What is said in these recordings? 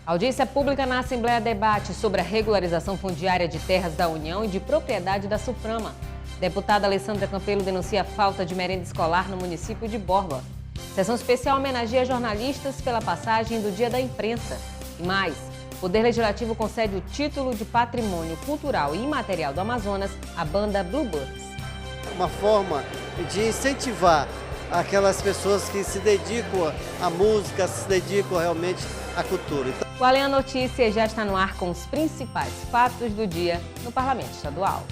A audiência pública na Assembleia debate sobre a regularização fundiária de terras da União e de propriedade da Suframa. Deputada Alessandra Campelo denuncia a falta de merenda escolar no município de Borba. Sessão especial homenageia jornalistas pela passagem do Dia da Imprensa. E mais, o Poder Legislativo concede o título de Patrimônio Cultural e Imaterial do Amazonas à banda Bluebirds. Uma forma de incentivar aquelas pessoas que se dedicam à música, se dedicam realmente à cultura. O Além a Notícia já está no ar com os principais fatos do dia no Parlamento Estadual.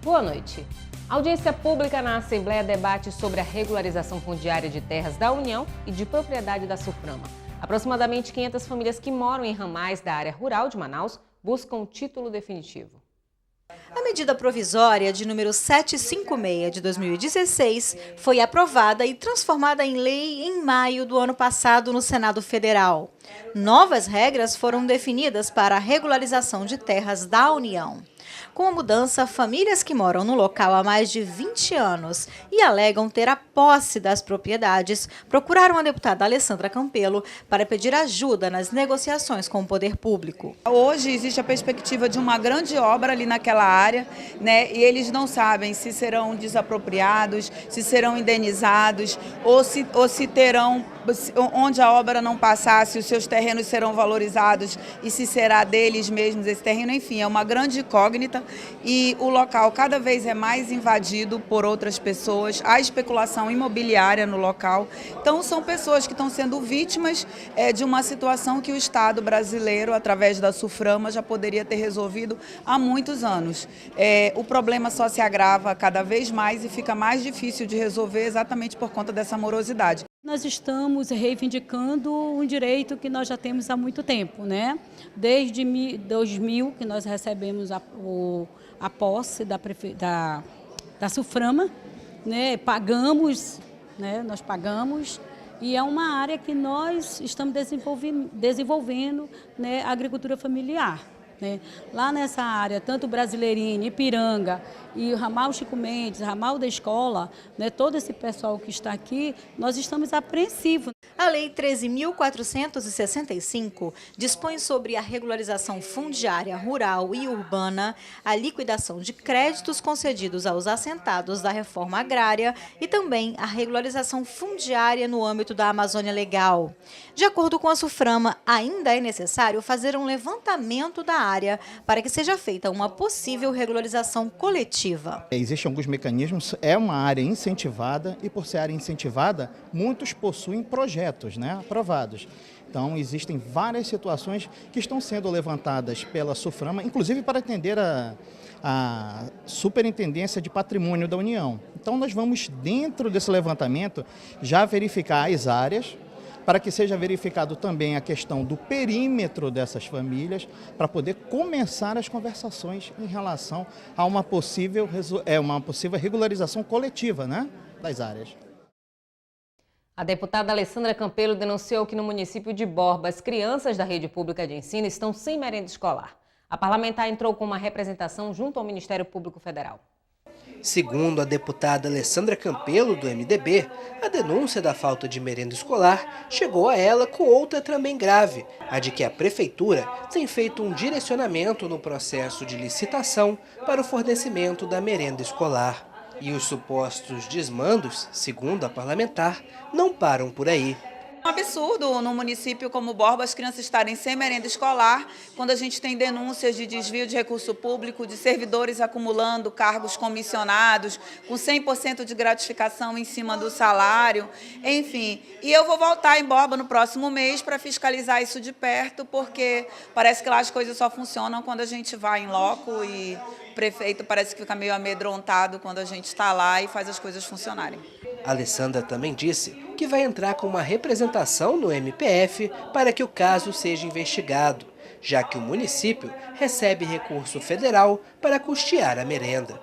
Boa noite. A audiência pública na Assembleia debate sobre a regularização fundiária de terras da União e de propriedade da Suframa. Aproximadamente 500 famílias que moram em ramais da área rural de Manaus buscam o título definitivo. A medida provisória de número 756 de 2016 foi aprovada e transformada em lei em maio do ano passado no Senado Federal. Novas regras foram definidas para a regularização de terras da União. Com a mudança, famílias que moram no local há mais de 20 anos e alegam ter a posse das propriedades procuraram a deputada Alessandra Campelo para pedir ajuda nas negociações com o poder público. Hoje existe a perspectiva de uma grande obra ali naquela área, né? E eles não sabem se serão desapropriados, se serão indenizados ou se terão, onde a obra não passar, se os seus terrenos serão valorizados e se será deles mesmos esse terreno. Enfim, é uma grande incógnita e o local cada vez é mais invadido por outras pessoas, há especulação imobiliária no local. Então são pessoas que estão sendo vítimas de uma situação que o Estado brasileiro, através da Suframa, já poderia ter resolvido há muitos anos. O problema só se agrava cada vez mais e fica mais difícil de resolver exatamente por conta dessa morosidade. Nós estamos reivindicando um direito que nós já temos há muito tempo, né? Desde 2000 que nós recebemos a posse da Suframa, né? Pagamos, né? Nós pagamos e é uma área que nós estamos desenvolvendo, né? A agricultura familiar. Lá nessa área, tanto Brasileirinho, Ipiranga e o ramal Chico Mendes, ramal da escola, todo esse pessoal que está aqui, nós estamos apreensivos. A Lei 13.465 dispõe sobre a regularização fundiária rural e urbana, a liquidação de créditos concedidos aos assentados da reforma agrária e também a regularização fundiária no âmbito da Amazônia Legal. De acordo com a Suframa, ainda é necessário fazer um levantamento da área para que seja feita uma possível regularização coletiva. Existem alguns mecanismos, é uma área incentivada e por ser área incentivada, muitos possuem projetos, né, aprovados. Então existem várias situações que estão sendo levantadas pela Suframa, inclusive para atender a Superintendência de Patrimônio da União. Então nós vamos, dentro desse levantamento, já verificar as áreas, para que seja verificado também a questão do perímetro dessas famílias, para poder começar as conversações em relação a uma possível regularização coletiva, né, das áreas. A deputada Alessandra Campelo denunciou que no município de Borba, as crianças da rede pública de ensino estão sem merenda escolar. A parlamentar entrou com uma representação junto ao Ministério Público Federal. Segundo a deputada Alessandra Campelo, do MDB, a denúncia da falta de merenda escolar chegou a ela com outra também grave, a de que a Prefeitura tem feito um direcionamento no processo de licitação para o fornecimento da merenda escolar. E os supostos desmandos, segundo a parlamentar, não param por aí. É um absurdo no município como Borba as crianças estarem sem merenda escolar, quando a gente tem denúncias de desvio de recurso público, de servidores acumulando cargos comissionados, com 100% de gratificação em cima do salário, enfim. E eu vou voltar em Borba no próximo mês para fiscalizar isso de perto, porque parece que lá as coisas só funcionam quando a gente vai em loco e o prefeito parece que fica meio amedrontado quando a gente está lá e faz as coisas funcionarem. A Alessandra também disse que vai entrar com uma representação no MPF para que o caso seja investigado, já que o município recebe recurso federal para custear a merenda.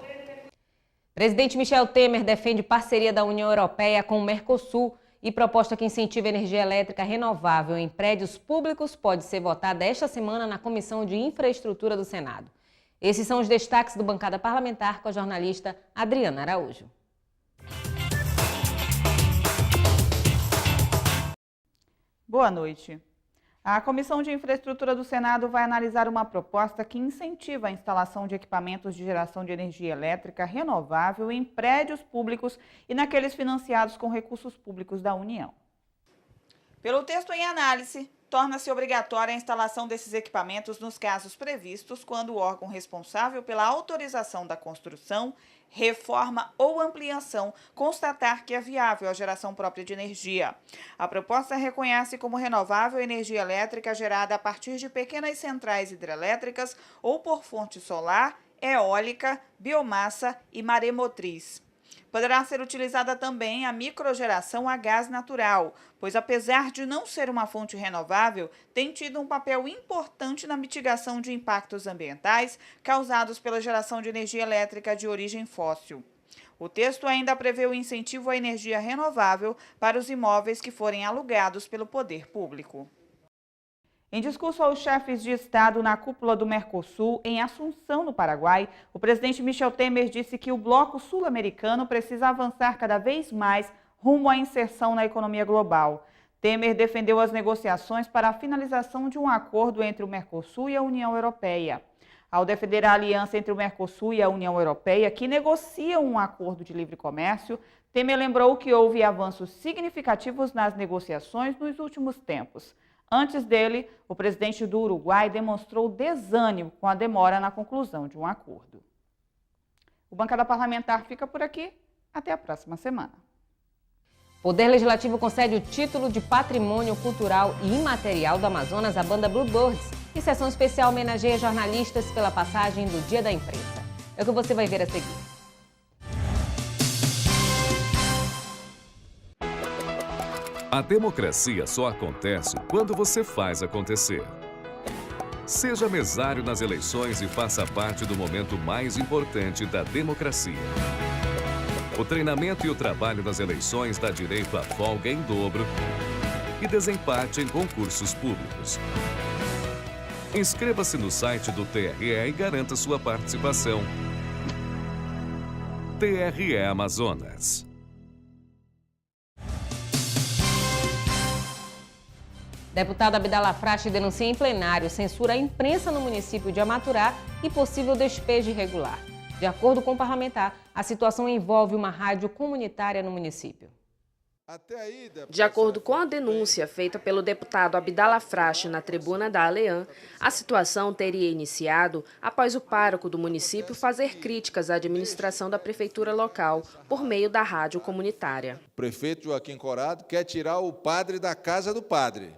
Presidente Michel Temer defende parceria da União Europeia com o Mercosul E proposta que incentiva a energia elétrica renovável em prédios públicos pode ser votada esta semana na Comissão de Infraestrutura do Senado. Esses são os destaques do Bancada Parlamentar com a jornalista Adriana Araújo. Boa noite. A Comissão de Infraestrutura do Senado vai analisar uma proposta que incentiva a instalação de equipamentos de geração de energia elétrica renovável em prédios públicos e naqueles financiados com recursos públicos da União. Pelo texto em análise, torna-se obrigatória a instalação desses equipamentos nos casos previstos quando o órgão responsável pela autorização da construção, reforma ou ampliação constatar que é viável a geração própria de energia. A proposta reconhece como renovável a energia elétrica gerada a partir de pequenas centrais hidrelétricas ou por fonte solar, eólica, biomassa e maremotriz. Poderá ser utilizada também a microgeração a gás natural, pois apesar de não ser uma fonte renovável, tem tido um papel importante na mitigação de impactos ambientais causados pela geração de energia elétrica de origem fóssil. O texto ainda prevê o incentivo à energia renovável para os imóveis que forem alugados pelo poder público. Em discurso aos chefes de Estado na cúpula do Mercosul, em Assunção, no Paraguai, o presidente Michel Temer disse que o bloco sul-americano precisa avançar cada vez mais rumo à inserção na economia global. Temer defendeu as negociações para a finalização de um acordo entre o Mercosul e a União Europeia. Ao defender a aliança entre o Mercosul e a União Europeia, que negociam um acordo de livre comércio, Temer lembrou que houve avanços significativos nas negociações nos últimos tempos. Antes dele, o presidente do Uruguai demonstrou desânimo com a demora na conclusão de um acordo. O Bancada Parlamentar fica por aqui. Até a próxima semana. O Poder Legislativo concede o título de Patrimônio Cultural e Imaterial do Amazonas à banda Bluebirds e sessão especial homenageia jornalistas pela passagem do Dia da Imprensa. É o que você vai ver a seguir. A democracia só acontece quando você faz acontecer. Seja mesário nas eleições e faça parte do momento mais importante da democracia. O treinamento e o trabalho nas eleições dá direito a folga em dobro e desempate em concursos públicos. Inscreva-se no site do TRE e garanta sua participação. TRE Amazonas. Deputado Abdala Frache denuncia em plenário censura à imprensa no município de Amaturá e possível despejo irregular. De acordo com o parlamentar, a situação envolve uma rádio comunitária no município. De acordo com a denúncia feita pelo deputado Abdala Frache na tribuna da Aleã, a situação teria iniciado após o pároco do município fazer críticas à administração da prefeitura local por meio da rádio comunitária. O prefeito Joaquim Corrado quer tirar o padre da casa do padre.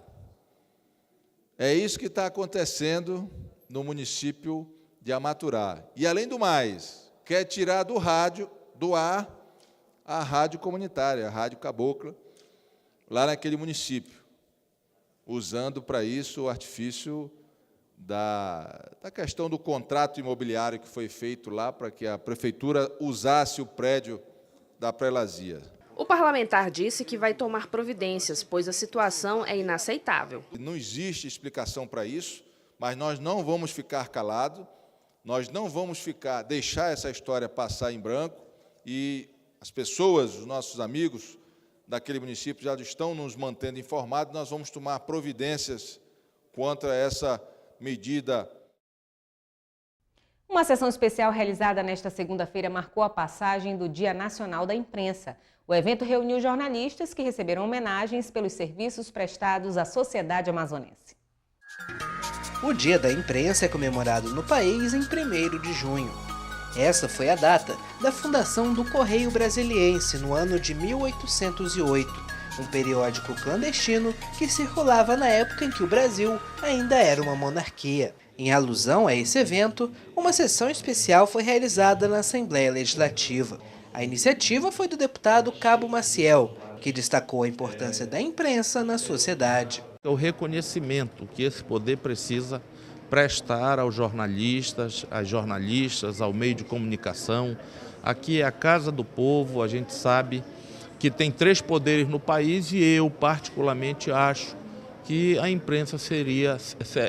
É isso que está acontecendo no município de Amaturá. E, além do mais, quer tirar do rádio, do ar, a rádio comunitária, a rádio cabocla, lá naquele município, usando para isso o artifício da questão do contrato imobiliário que foi feito lá para que a prefeitura usasse o prédio da Prelazia. O parlamentar disse que vai tomar providências, pois a situação é inaceitável. Não existe explicação para isso, mas nós não vamos ficar calados, nós não vamos deixar essa história passar em branco e as pessoas, os nossos amigos daquele município já estão nos mantendo informados, nós vamos tomar providências contra essa medida. Uma sessão especial realizada nesta segunda-feira marcou a passagem do Dia Nacional da Imprensa. O evento reuniu jornalistas que receberam homenagens pelos serviços prestados à sociedade amazonense. O Dia da Imprensa é comemorado no país em 1º de junho. Essa foi a data da fundação do Correio Brasiliense no ano de 1808, um periódico clandestino que circulava na época em que o Brasil ainda era uma monarquia. Em alusão a esse evento, uma sessão especial foi realizada na Assembleia Legislativa. A iniciativa foi do deputado Cabo Maciel, que destacou a importância da imprensa na sociedade. O reconhecimento que esse poder precisa prestar aos jornalistas, às jornalistas, ao meio de comunicação. Aqui é a casa do povo, a gente sabe que tem 3 poderes no país, e eu particularmente acho que a imprensa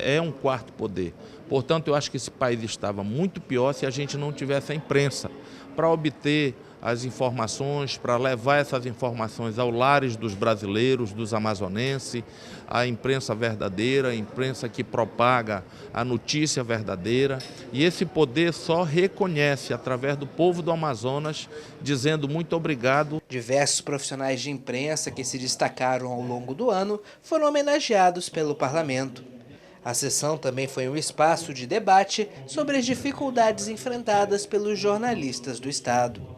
é um 4º poder. Portanto, eu acho que esse país estava muito pior se a gente não tivesse a imprensa para obter as informações, para levar essas informações aos lares dos brasileiros, dos amazonenses, a imprensa verdadeira, a imprensa que propaga a notícia verdadeira. E esse poder só reconhece através do povo do Amazonas, dizendo muito obrigado. Diversos profissionais de imprensa que se destacaram ao longo do ano foram homenageados pelo parlamento. A sessão também foi um espaço de debate sobre as dificuldades enfrentadas pelos jornalistas do estado.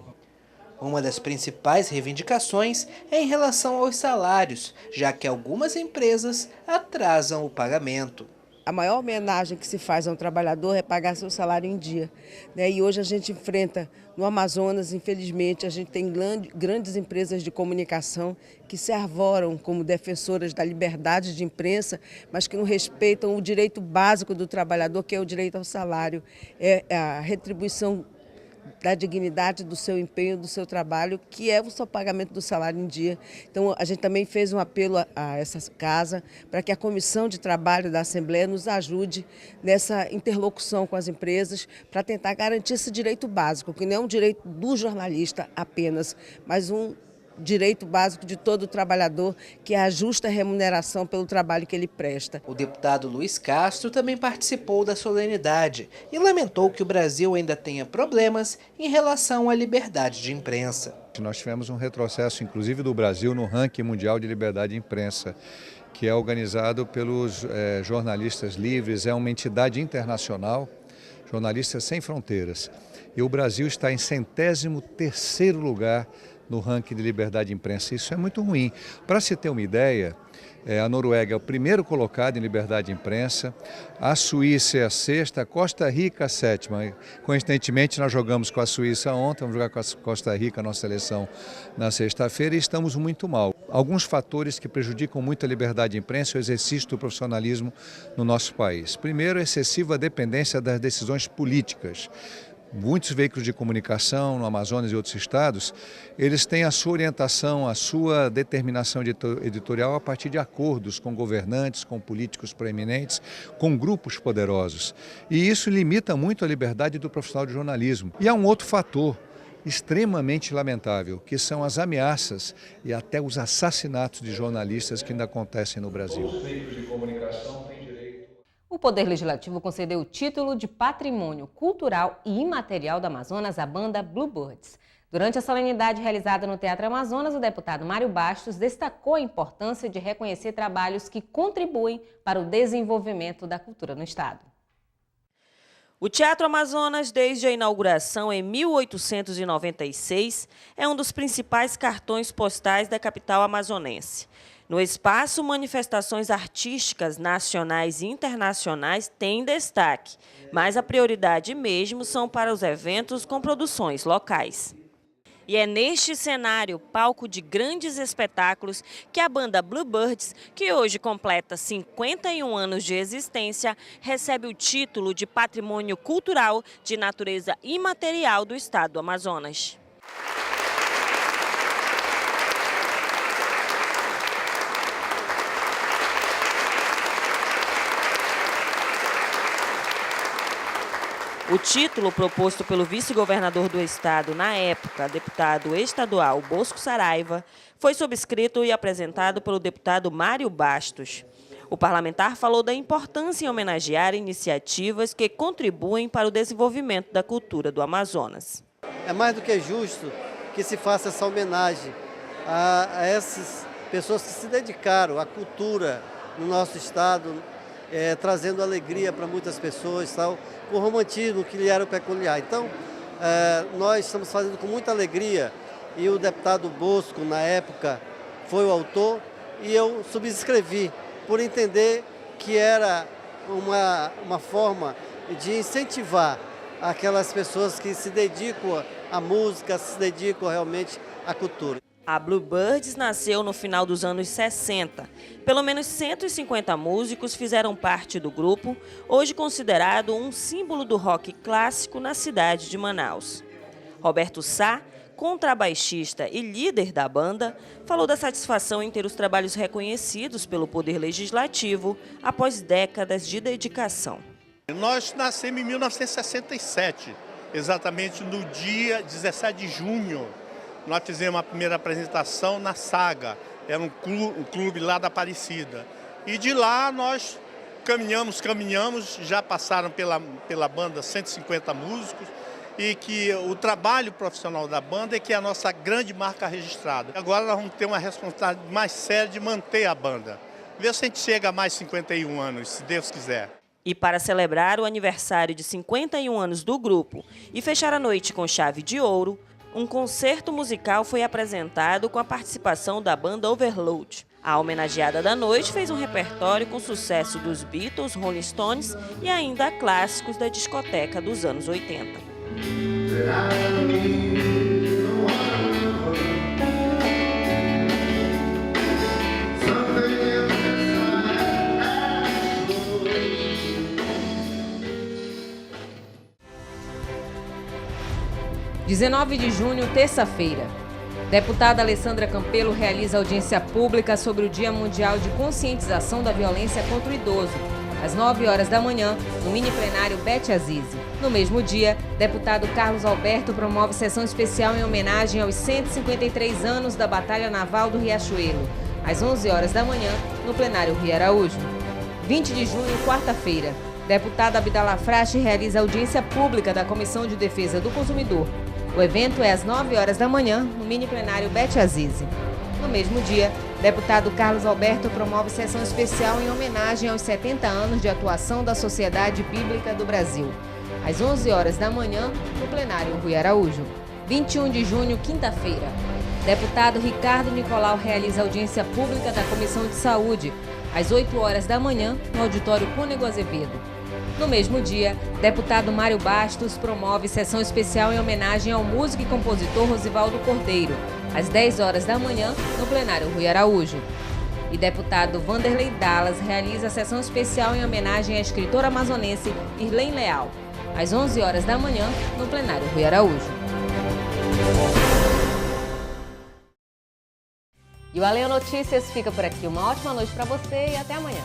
Uma das principais reivindicações é em relação aos salários, já que algumas empresas atrasam o pagamento. A maior homenagem que se faz a um trabalhador é pagar seu salário em dia, né? E hoje a gente enfrenta no Amazonas, infelizmente, a gente tem grandes empresas de comunicação que se arvoram como defensoras da liberdade de imprensa, mas que não respeitam o direito básico do trabalhador, que é o direito ao salário, é a retribuição da dignidade do seu empenho, do seu trabalho, que é o seu pagamento do salário em dia. Então, a gente também fez um apelo a essa casa para que a Comissão de Trabalho da Assembleia nos ajude nessa interlocução com as empresas para tentar garantir esse direito básico, que não é um direito do jornalista apenas, mas um direito básico de todo trabalhador, que é a justa remuneração pelo trabalho que ele presta. O deputado Luiz Castro também participou da solenidade e lamentou que o Brasil ainda tenha problemas em relação à liberdade de imprensa. Nós tivemos um retrocesso, inclusive do Brasil, no ranking mundial de liberdade de imprensa, que é organizado pelos jornalistas livres, é uma entidade internacional, Jornalistas Sem Fronteiras. E o Brasil está em 103º lugar no ranking de liberdade de imprensa. Isso é muito ruim. Para se ter uma ideia, a Noruega é o 1º colocado em liberdade de imprensa, a Suíça é a 6ª, a Costa Rica a 7ª. Coincidentemente, nós jogamos com a Suíça ontem, vamos jogar com a Costa Rica, a nossa seleção, na sexta-feira, e estamos muito mal. Alguns fatores que prejudicam muito a liberdade de imprensa e o exercício do profissionalismo no nosso país. Primeiro, a excessiva dependência das decisões políticas. Muitos veículos de comunicação no Amazonas e outros estados, eles têm a sua orientação, a sua determinação editorial a partir de acordos com governantes, com políticos proeminentes, com grupos poderosos. E isso limita muito a liberdade do profissional de jornalismo. E há um outro fator extremamente lamentável, que são as ameaças e até os assassinatos de jornalistas que ainda acontecem no Brasil. Os veículos de comunicação têm direito. O Poder Legislativo concedeu o título de Patrimônio Cultural e Imaterial do Amazonas à banda Bluebirds. Durante a solenidade realizada no Teatro Amazonas, o deputado Mário Bastos destacou a importância de reconhecer trabalhos que contribuem para o desenvolvimento da cultura no estado. O Teatro Amazonas, desde a inauguração em 1896, é um dos principais cartões postais da capital amazonense. No espaço, manifestações artísticas nacionais e internacionais têm destaque, mas a prioridade mesmo são para os eventos com produções locais. E é neste cenário, palco de grandes espetáculos, que a banda Bluebirds, que hoje completa 51 anos de existência, recebe o título de Patrimônio Cultural de Natureza Imaterial do Estado do Amazonas. O título proposto pelo vice-governador do estado na época, deputado estadual Bosco Saraiva, foi subscrito e apresentado pelo deputado Mário Bastos. O parlamentar falou da importância em homenagear iniciativas que contribuem para o desenvolvimento da cultura do Amazonas. É mais do que justo que se faça essa homenagem a essas pessoas que se dedicaram à cultura no nosso estado, trazendo alegria para muitas pessoas, tal, com o romantismo que lhe era peculiar. Então, nós estamos fazendo com muita alegria, e o deputado Bosco, na época, foi o autor, e eu subscrevi, por entender que era uma forma de incentivar aquelas pessoas que se dedicam à música, se dedicam realmente à cultura. A Bluebirds nasceu no final dos anos 60. Pelo menos 150 músicos fizeram parte do grupo, hoje considerado um símbolo do rock clássico na cidade de Manaus. Roberto Sá, contrabaixista e líder da banda, falou da satisfação em ter os trabalhos reconhecidos pelo Poder Legislativo após décadas de dedicação. Nós nascemos em 1967, exatamente no dia 17 de junho. Nós fizemos a primeira apresentação na Saga, era um clube lá da Aparecida. E de lá nós caminhamos, já passaram pela banda 150 músicos, e que o trabalho profissional da banda é que é a nossa grande marca registrada. Agora nós vamos ter uma responsabilidade mais séria de manter a banda. Ver se a gente chega a mais 51 anos, se Deus quiser. E para celebrar o aniversário de 51 anos do grupo e fechar a noite com chave de ouro, um concerto musical foi apresentado com a participação da banda Overload. A homenageada da noite fez um repertório com sucesso dos Beatles, Rolling Stones e ainda clássicos da discoteca dos anos 80. – 19 de junho, terça-feira. Deputada Alessandra Campelo realiza audiência pública sobre o Dia Mundial de Conscientização da Violência contra o Idoso, às 9 horas da manhã, no mini plenário Bete Azizi. No mesmo dia, deputado Carlos Alberto promove sessão especial em homenagem aos 153 anos da Batalha Naval do Riachuelo, às 11 horas da manhã, no plenário Rui Araújo. 20 de junho, quarta-feira. Deputado Abdala Frache realiza audiência pública da Comissão de Defesa do Consumidor. O evento é às 9 horas da manhã, no mini plenário Bete Azizi. No mesmo dia, deputado Carlos Alberto promove sessão especial em homenagem aos 70 anos de atuação da Sociedade Bíblica do Brasil, às 11 horas da manhã, no plenário Rui Araújo. 21 de junho, quinta-feira. Deputado Ricardo Nicolau realiza audiência pública da Comissão de Saúde, às 8 horas da manhã, no auditório Cônego Azevedo. No mesmo dia, deputado Mário Bastos promove sessão especial em homenagem ao músico e compositor Rosivaldo Cordeiro, às 10 horas da manhã, no plenário Rui Araújo. E deputado Vanderlei Dallas realiza sessão especial em homenagem à escritora amazonense Irlene Leal, às 11 horas da manhã, no plenário Rui Araújo. E o Alê Notícias fica por aqui. Uma ótima noite para você e até amanhã.